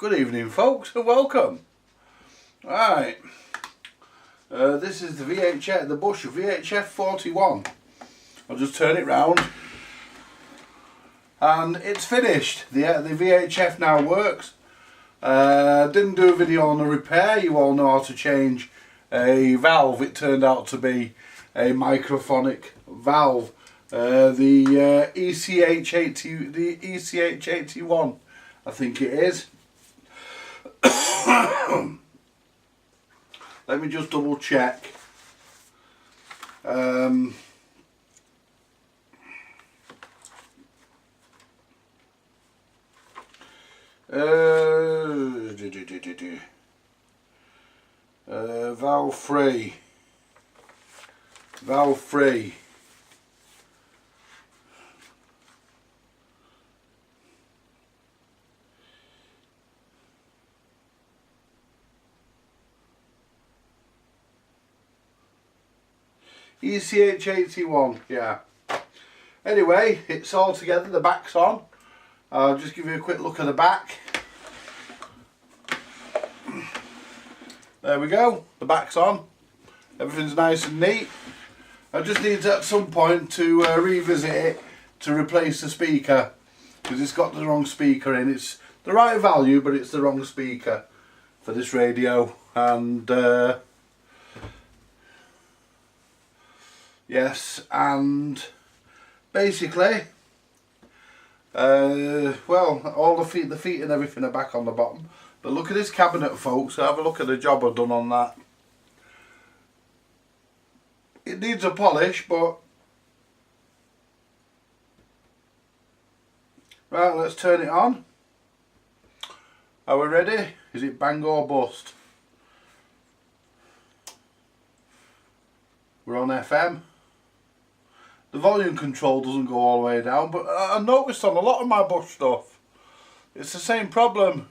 Good evening folks and welcome. Right, this is the VHF, the Bush VHF 41. I'll just turn it round and it's finished. The VHF now works. Didn't do a video on the repair. You all know how to change a valve. It turned out to be a microphonic valve. The ECH81, I think it is. Let me just double check. Valve free. Valve free. ECH81, yeah. Anyway, it's all together, the back's on. I'll just give you a quick look at the back. There we go, the back's on. Everything's nice and neat. I just need at some point to revisit it to replace the speaker, because it's got the wrong speaker in. It's the right value, but it's the wrong speaker for this radio. And yes, and basically, well, all the feet and everything are back on the bottom. But look at this cabinet, folks. Have a look at the job I've done on that. It needs a polish, but right, let's turn it on. Are we ready? Is it bang or bust? We're on FM. The volume control doesn't go all the way down, but I noticed on a lot of my Bush stuff, it's the same problem.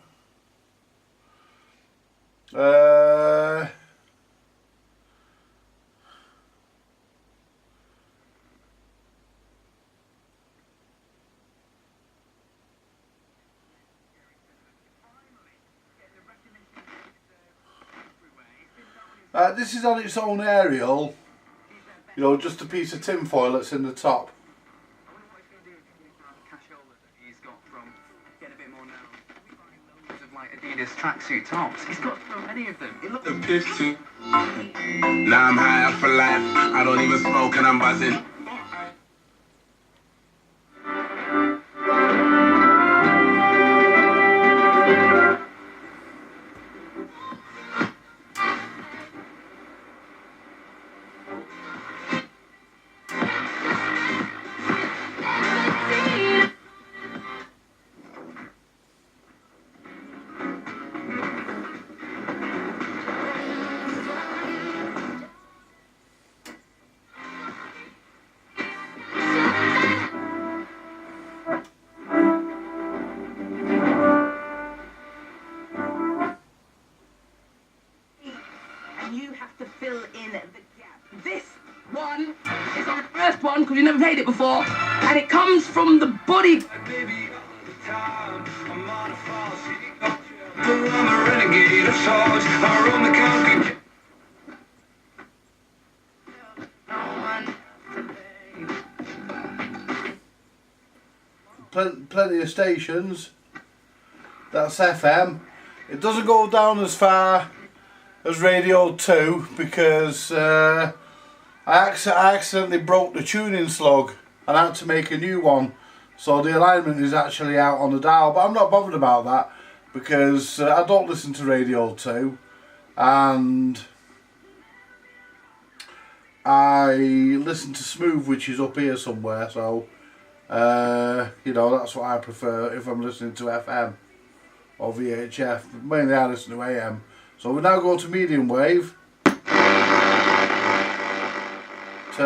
This is on its own aerial. You know, just a piece of tin foil that's in the top. I wonder what he's going to do if he can cash over that he's got from getting a bit more now. We buy loads of like Adidas tracksuit tops. He's got so many of them. It looks a piss too. Now I'm high up for life. I don't even smoke and I'm buzzing. You have to fill in the gap. This one is on the first one because you never played it before, and it comes from the body. Plenty of stations. That's FM. It doesn't go down as far as Radio 2 because I accidentally broke the tuning slug and I had to make a new one, so the alignment is actually out on the dial, but I'm not bothered about that because I don't listen to Radio 2 and I listen to Smooth, which is up here somewhere, so you know, that's what I prefer if I'm listening to FM or VHF. Mainly I listen to AM. So we now go to medium wave. Turn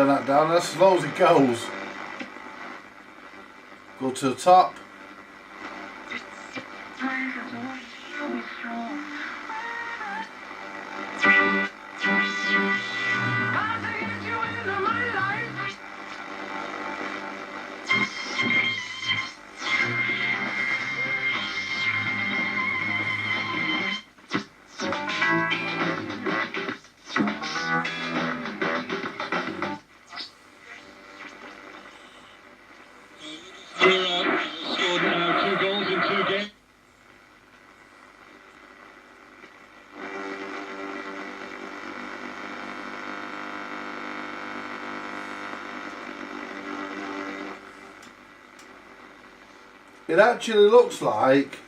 that down, that's as low as it goes. Go to the top. it actually looks like,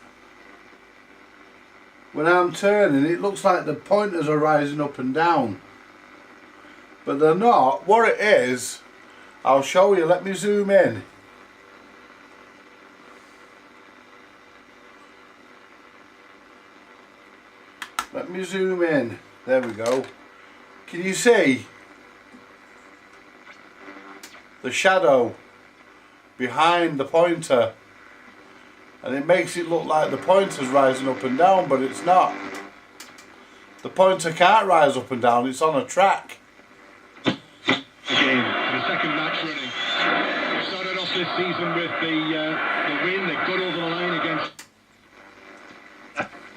when I'm turning, it looks like the pointers are rising up and down. But they're not. What it is, I'll show you. Let me zoom in. Let me zoom in. There we go. Can you see the shadow behind the pointer? And it makes it look like the pointer's rising up and down, but it's not. The pointer can't rise up and down, it's on a track. Again, the second match running. They started off this season with the win. They got over the line against...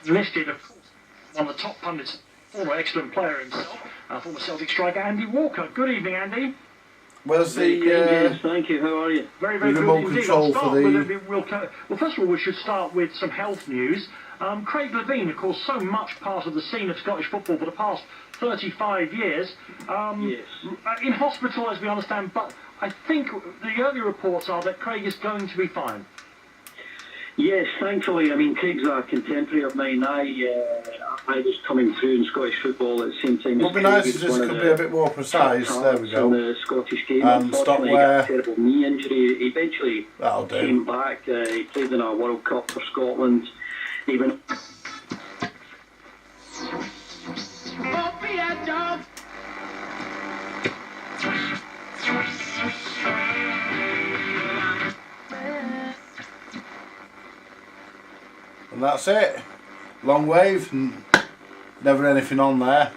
Listed, of course, one of the top pundits, former excellent player himself, former Celtic striker Andy Walker. Good evening, Andy. Where's thank you. How are you? Very, very good remote indeed. control I'll start for the... with well, first of all, we should start with some health news. Craig Levein, of course, so much part of the scene of Scottish football for the past 35 years. Yes. In hospital, as we understand, but I think the early reports are that Craig is going to be fine. Yes, thankfully. I mean, Craig's a contemporary of mine. I was coming through in Scottish football at the same time. It would be nice if this could be a bit more precise. There we go. In the Scottish game. And stop Unfortunately, he where... got a terrible knee injury. He eventually That'll do. came back. He played in a World Cup for Scotland. Even. And that's it. Long wave, and never anything on there.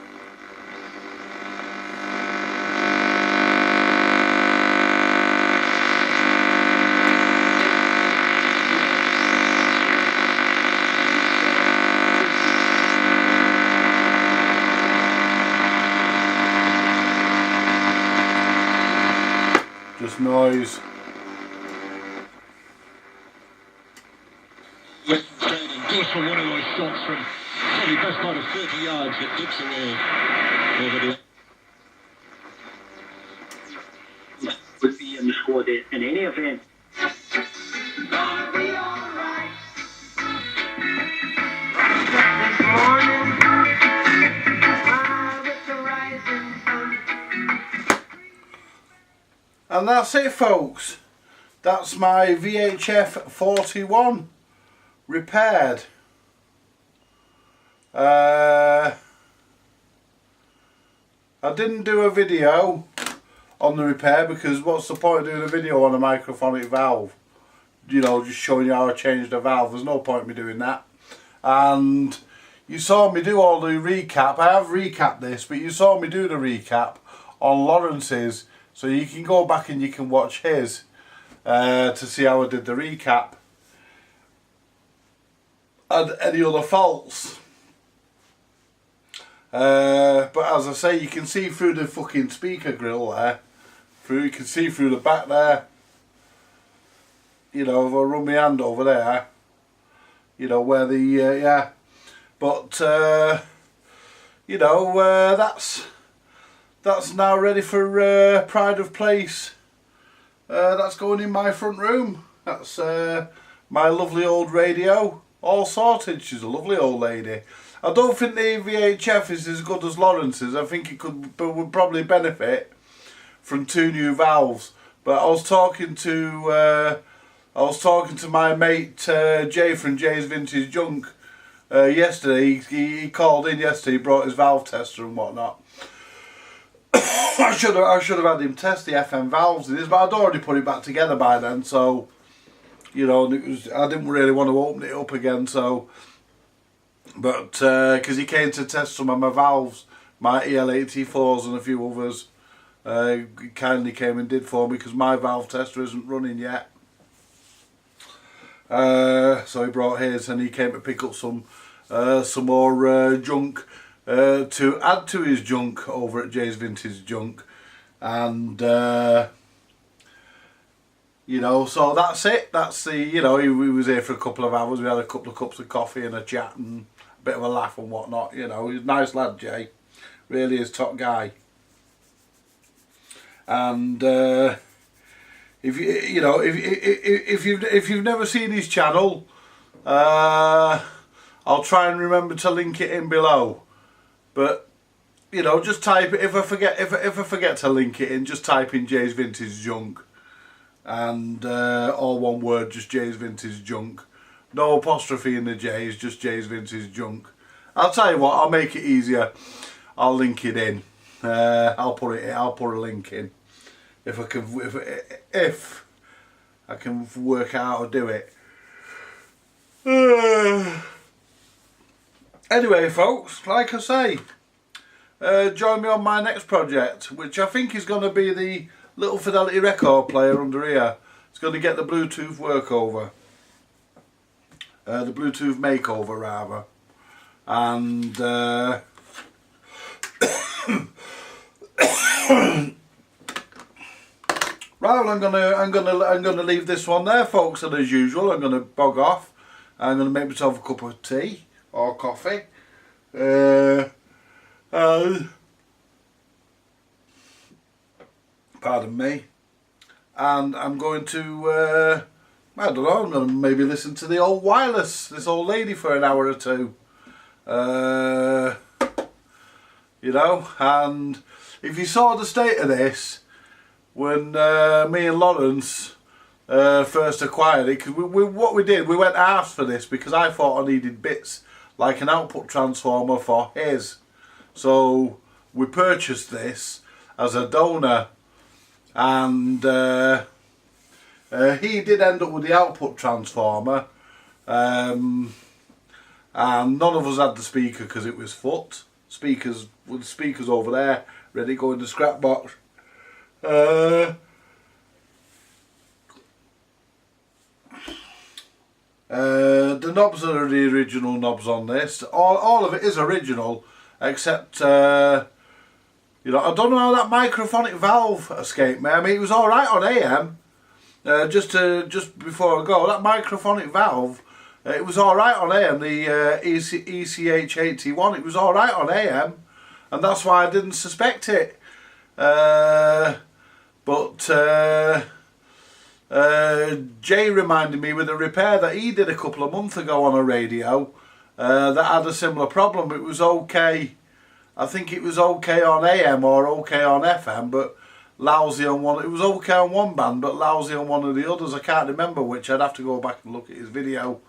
Just noise. Goes for one of those shots from probably best part of 30 yards that dips away over the... Would be in the squad in any event. And that's it, folks. That's my VHF 41 repaired. I didn't do a video on the repair because what's the point of doing a video on a microphonic valve? You know, just showing you how I changed the valve. There's no point in me doing that. And you saw me do all the recap. I have recapped this, but you saw me do the recap on Lawrence's, so you can go back and you can watch his to see how I did the recap. And any other faults. But as I say, you can see through the fucking speaker grill there. You can see through the back there. You know, if I run my hand over there, you know, where the, yeah. But, you know, that's now ready for Pride of Place. That's going in my front room. That's my lovely old radio. All sorted. She's a lovely old lady. I don't think the VHF is as good as Lawrence's. I think it would probably benefit from 2 new valves. But I was talking to my mate Jay from Jay's Vintage Junk yesterday. He called in yesterday. He brought his valve tester and whatnot. I should have had him test the FM valves in this, but I'd already put it back together by then. So, you know, I didn't really want to open it up again. So, but because he came to test some of my valves, my EL84s and a few others, he kindly came and did for me because my valve tester isn't running yet. So he brought his, and he came to pick up some more junk to add to his junk over at Jay's Vintage Junk. And you know, so that's it. That's the, you know, he was here for a couple of hours. We had a couple of cups of coffee and a chat and a bit of a laugh and whatnot. You know, he's a nice lad, Jay. Really is top guy. And yeah, if you've never seen his channel, I'll try and remember to link it in below. But you know, just type it. If I forget to link it in, just type in Jay's Vintage Junk, and all one word, just Jay's Vintage Junk. No apostrophe in the J's, just Jay's Vintage Junk. I'll tell you what, I'll make it easier. I'll link it in. I'll put a link in if I can work out how to do it. Anyway, folks, like I say, join me on my next project, which I think is going to be the little fidelity record player under here. It's going to get the Bluetooth workover, the Bluetooth makeover rather, and right, I'm gonna leave this one there, folks, and as usual, I'm gonna bog off. I'm gonna make myself a cup of tea or coffee. Pardon me. And I'm going to, I don't know, I'm going to maybe listen to the old wireless, this old lady for an hour or two. You know, and if you saw the state of this when me and Lawrence first acquired it, because what we did, we went halves for this because I thought I needed bits like an output transformer for his. So we purchased this as a donor, and he did end up with the output transformer, and none of us had the speaker because it was foot. Speakers with the speakers over there, ready to go in the scrap box. The knobs are the original knobs on this. All of it is original, except you know, I don't know how that microphonic valve escaped me. I mean, it was all right on AM. Just before I go, that microphonic valve, it was all right on AM. The ECH81, it was all right on AM, and that's why I didn't suspect it. But Jay reminded me with a repair that he did a couple of months ago on a radio that had a similar problem. It was okay, I think it was okay on AM or okay on FM, but lousy on one. It was okay on one band but lousy on one of the others. I can't remember which. I'd have to go back and look at his video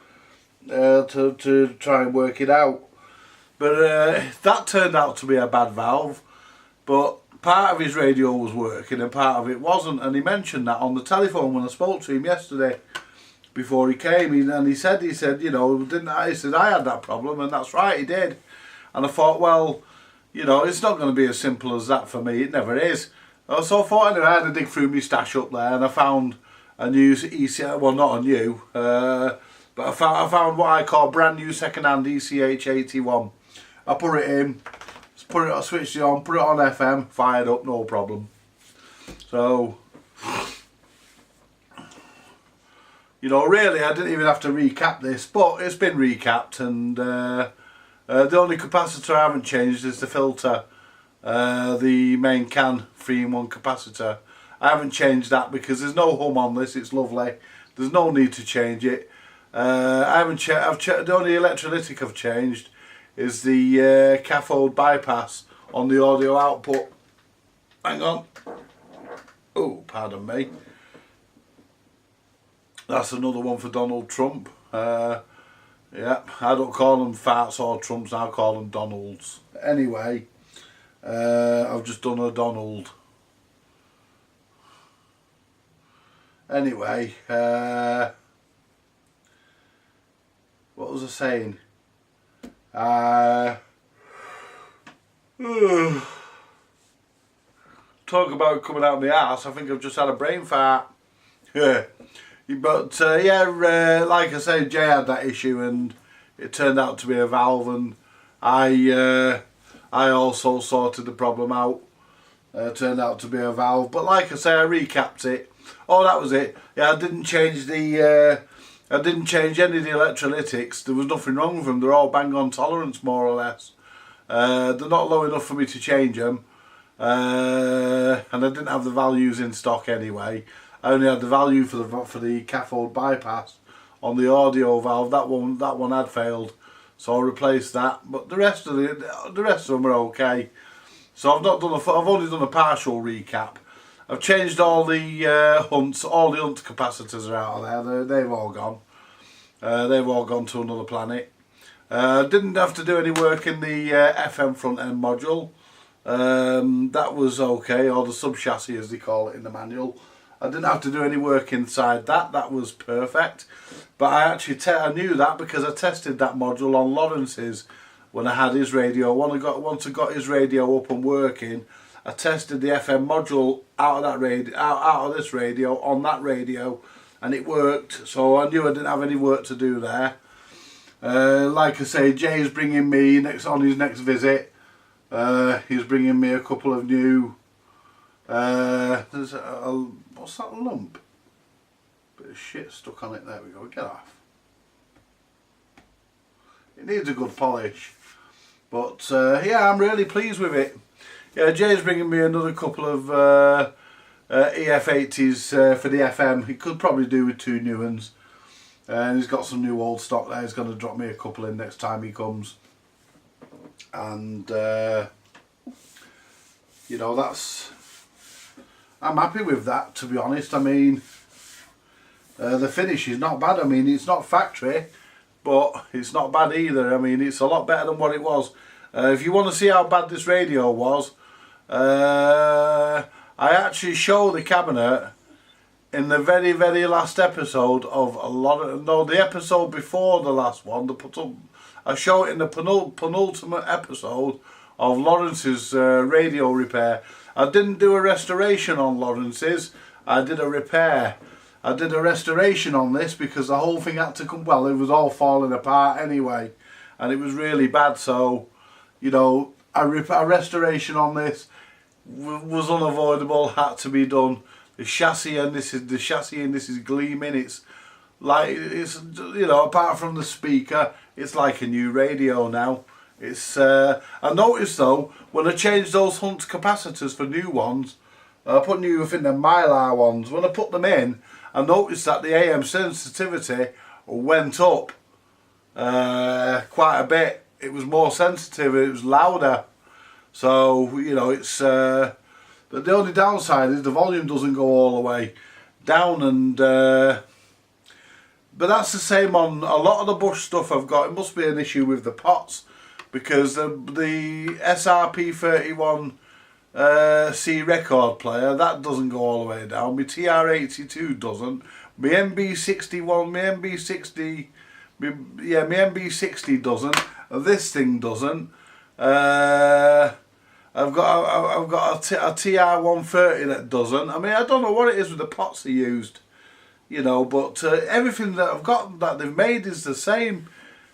to try and work it out. But that turned out to be a bad valve, but part of his radio was working and part of it wasn't, and he mentioned that on the telephone when I spoke to him yesterday before he came. He said, you know, didn't I? He said, I had that problem, and that's right, he did. And I thought, well, you know, it's not going to be as simple as that for me. It never is. So I thought, anyway, I had to dig through my stash up there, and I found a new ECH, well, not a new, but I found what I call brand new second-hand ECH81. I put it in, I switched it on, put it on FM, fired up, no problem. So, you know, really, I didn't even have to recap this, but it's been recapped, and the only capacitor I haven't changed is the filter, the main CAN 3-in-1 capacitor. I haven't changed that because there's no hum on this. It's lovely. There's no need to change it. I haven't the only electrolytic I've changed is the cathode bypass on the audio output. Hang on. Oh, pardon me. That's another one for Donald Trump. Yeah, I don't call them farts or Trumps, I call them Donalds. Anyway, I've just done a Donald. Anyway, what was I saying? Talk about coming out of my arse, I think I've just had a brain fart. Yeah. But yeah, like I said, Jay had that issue and it turned out to be a valve, and I also sorted the problem out. Turned out to be a valve, but like I say, I recapped it. Oh, that was it. Yeah, I didn't change any of the electrolytics. There was nothing wrong with them. They're all bang on tolerance, more or less. They're not low enough for me to change them, and I didn't have the values in stock anyway. I only had the value for the cathode bypass on the audio valve. That one had failed, so I replaced that. But the rest of them are okay. So I've only done a partial recap. I've changed all the hunts. All the hunt capacitors are out of there. They've all gone. They've all gone to another planet. Didn't have to do any work in the FM front end module. That was okay, or the sub chassis as they call it in the manual. I didn't have to do any work inside that. That was perfect. But I actually I knew that because I tested that module on Lawrence's when I had his radio. Once I got his radio up and working, I tested the FM module out of that radio, out of this radio on that radio, and it worked. So I knew I didn't have any work to do there. Like I say, Jay's bringing me on his next visit. He's bringing me a couple of new. There's what's that lump? Bit of shit stuck on it. There we go. Get off. It needs a good polish, but yeah, I'm really pleased with it. Yeah, Jay's bringing me another couple of EF80s for the FM. He could probably do with 2 new ones. And he's got some new old stock there. He's going to drop me a couple in next time he comes. And you know, I'm happy with that, to be honest. I mean, the finish is not bad. I mean, it's not factory, but it's not bad either. I mean, it's a lot better than what it was. If you want to see how bad this radio was, I actually show the cabinet in the very, very last episode of the episode before the last one. I show it in the penultimate episode of Lawrence's radio repair. I didn't do a restoration on Lawrence's, I did a repair. I did a restoration on this because the whole thing had to come, well, it was all falling apart anyway, and it was really bad. So, you know, a restoration on this was unavoidable, had to be done. The chassis and this is gleaming. It's like, it's, you know, apart from the speaker, it's like a new radio now. It's I noticed though, when I changed those Hunt capacitors for new ones, I put new, I think the Mylar ones, when I put them in, I noticed that the AM sensitivity went up quite a bit. It was more sensitive, it was louder. So, you know, it's but the only downside is the volume doesn't go all the way down, and but that's the same on a lot of the Bush stuff I've got. It must be an issue with the pots, because the SRP31 C record player, that doesn't go all the way down. My TR82 doesn't. My MB61, my MB60, my MB60 doesn't. This thing doesn't. I've got a TR130 that doesn't. I mean, I don't know what it is with the pots they used, you know, but everything that I've got that they've made is the same.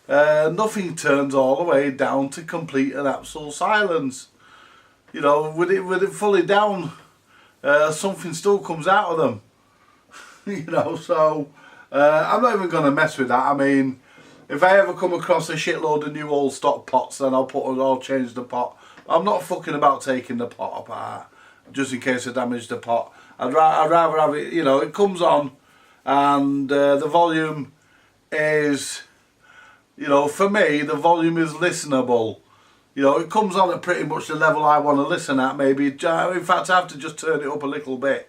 Nothing turns all the way down to complete and absolute silence. You know, with it fully down, something still comes out of them. You know, so I'm not even going to mess with that. I mean, if I ever come across a shitload of new old stock pots, then I'll change the pot. I'm not fucking about taking the pot apart just in case I damage the pot. I'd rather have it, you know, it comes on and the volume is, you know, for me the volume is listenable. You know, it comes on at pretty much the level I want to listen at, maybe. In fact, I have to just turn it up a little bit.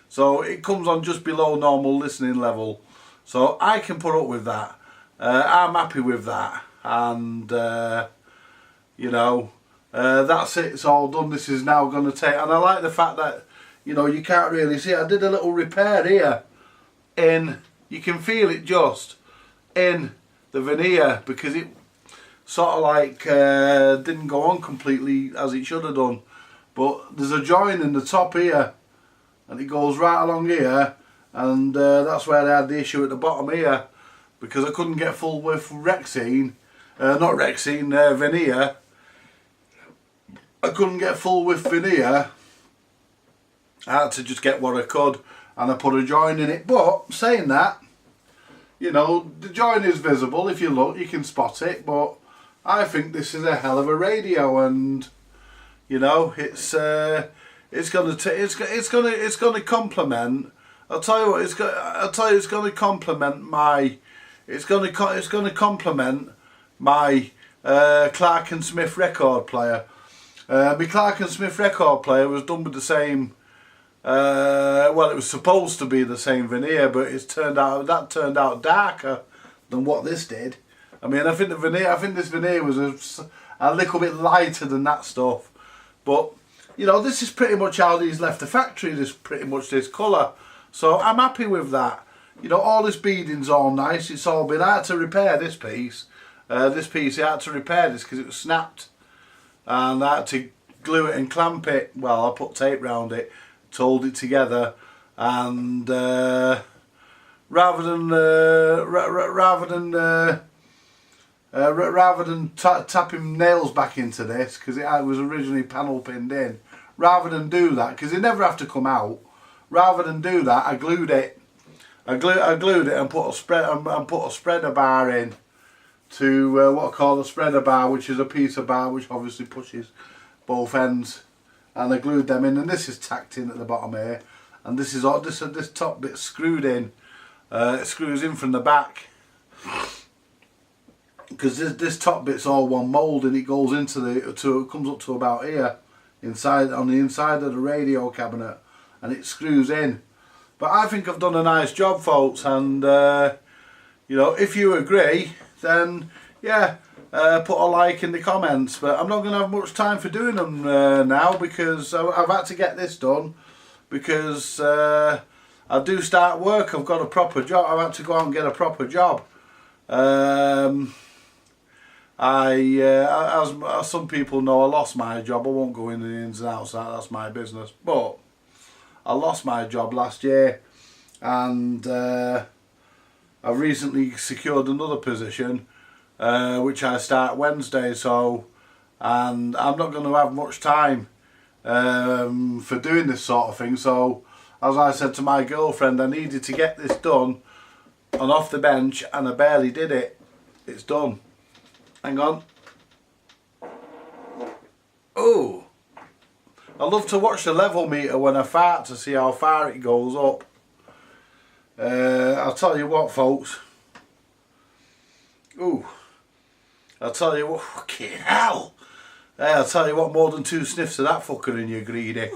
So it comes on just below normal listening level. So I can put up with that. I'm happy with that. And, you know, that's it. It's all done. This is now going to take... And I like the fact that, you know, you can't really see. I did a little repair here. You can feel it just in the veneer, because it sort of like didn't go on completely as it should have done. But there's a join in the top here, and it goes right along here, and that's where I had the issue at the bottom here, because I couldn't get full width veneer. I couldn't get full width veneer. I had to just get what I could, and I put a join in it. But saying that, you know, the join is visible. If you look, you can spot it. But I think this is a hell of a radio, and you know, it's gonna complement I'll tell you what, it's going to complement my, it's going to complement my Clark and Smith record player. My Clark and Smith record player was done with the same, well, it was supposed to be the same veneer, but it's turned out darker than what this did. I mean, I think this veneer was a little bit lighter than that stuff, but you know, this is pretty much how these left the factory. This pretty much this colour, so I'm happy with that. You know, all this beading's all nice. It's all been, I had to repair this piece. I had to repair this because it was snapped, and I had to glue it and clamp it. Well, I put tape round it to hold it together, and rather than tapping nails back into this, because it was originally panel pinned in, rather than do that, because they never have to come out, rather than do that, I glued it. I glued it and put a spreader bar in to what I call a spreader bar, which is a piece of bar which obviously pushes both ends, and I glued them in, and this is tacked in at the bottom here, and this is all this top bit screwed in. It screws in from the back, because this top bit's all one mould, and it goes into it comes up to about here, inside, on the inside of the radio cabinet, and it screws in. But I think I've done a nice job, folks, and you know, if you agree, then yeah, put a like in the comments. But I'm not going to have much time for doing them now, because I've had to get this done, because I do start work. I've got a proper job. I've had to go out and get a proper job. As some people know, I lost my job. I won't go into the ins and outs, that's my business. But I lost my job last year, and I recently secured another position, which I start Wednesday. So, and I'm not going to have much time for doing this sort of thing. So, as I said to my girlfriend, I needed to get this done and off the bench, and I barely did it. It's done. Hang on. Oh, I love to watch the level meter when I fart to see how far it goes up. I'll tell you what, folks. Ooh, I'll tell you what, fucking hell. I'll tell you what, more than 2 sniffs of that fucker and you're greedy.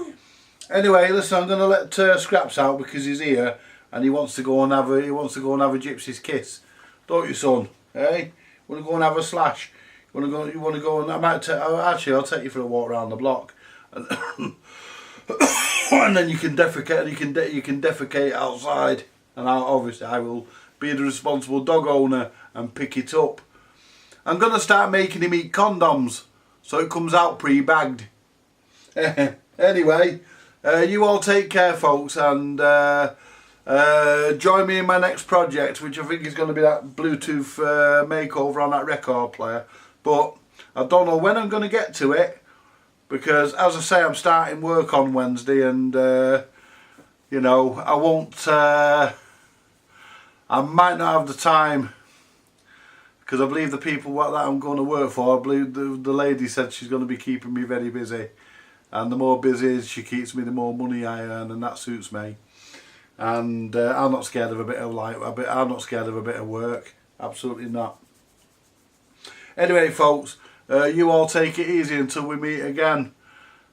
Anyway, listen, I'm going to let Scraps out because he's here and he wants to go and have a gypsy's kiss. Don't you, son? Hey? You want to go and have a slash? You want to go and I might actually I'll take you for a walk around the block, and, and then you can defecate. You can defecate outside, and obviously I will be the responsible dog owner and pick it up. I'm gonna start making him eat condoms, so it comes out pre-bagged. Anyway, you all take care, folks, and join me in my next project, which I think is going to be that Bluetooth makeover on that record player. But I don't know when I'm going to get to it, because as I say, I'm starting work on Wednesday, and you know, I won't, I might not have the time, because I believe the people that I'm going to work for, I believe the lady said she's going to be keeping me very busy, and the more busy she keeps me, the more money I earn, and that suits me. And I'm not scared of a bit of I'm not scared of a bit of work. Absolutely not. Anyway, folks, you all take it easy until we meet again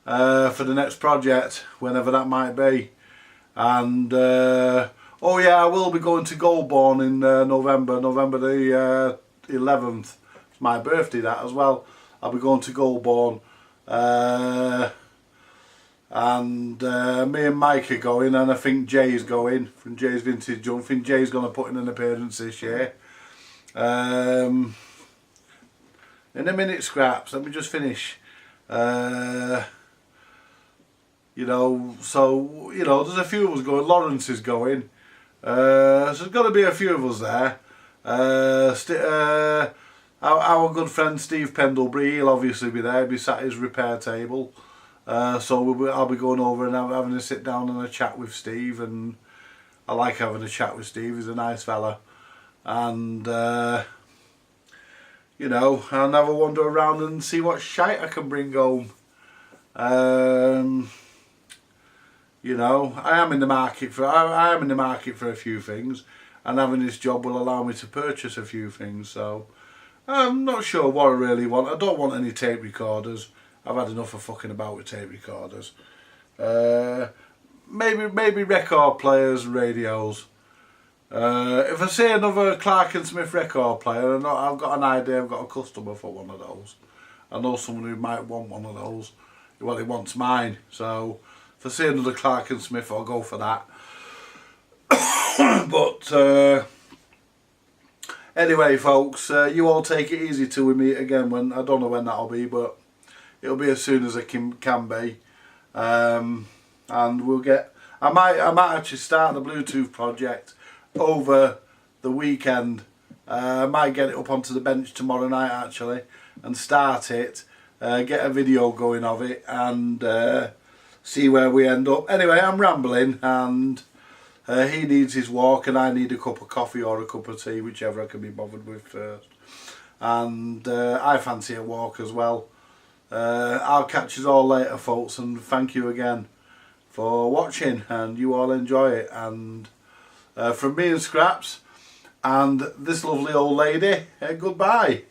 for the next project, whenever that might be. And oh yeah, I will be going to Goulburn in November the 11th. It's my birthday, that as well. I'll be going to Goulburn. And me and Mike are going, and I think Jay's going from Jay's Vintage Junk. I think Jay's going to put in an appearance this year. In a minute, Scraps, let me just finish. You know, so, you know, there's a few of us going. Lawrence is going. So there's got to be a few of us there. Our good friend Steve Pendlebury, he'll obviously be there. He'll be sat at his repair table. So I'll be going over and having a sit down and a chat with Steve, and I like having a chat with Steve. He's a nice fella, and you know, I'll have a wander around and see what shite I can bring home. You you know, I am in the market for I am in the market for a few things, and having this job will allow me to purchase a few things. So I'm not sure what I really want. I don't want any tape recorders. I've had enough of fucking about with tape recorders. Maybe record players, radios. If I see another Clark and Smith record player, I've got an idea. I've got a customer for one of those. I know someone who might want one of those. Well, he wants mine. So if I see another Clark and Smith, I'll go for that. But anyway, folks, you all take it easy till we meet again. When I don't know when that'll be, but it'll be as soon as it can be. And we'll get. I might actually start the Bluetooth project over the weekend. I might get it up onto the bench tomorrow night actually, and start it. Get a video going of it, and see where we end up. Anyway, I'm rambling, and he needs his walk, and I need a cup of coffee or a cup of tea, whichever I can be bothered with first. And I fancy a walk as well. I'll catch you all later, folks, and thank you again for watching, and you all enjoy it. And from me and Scraps and this lovely old lady, goodbye.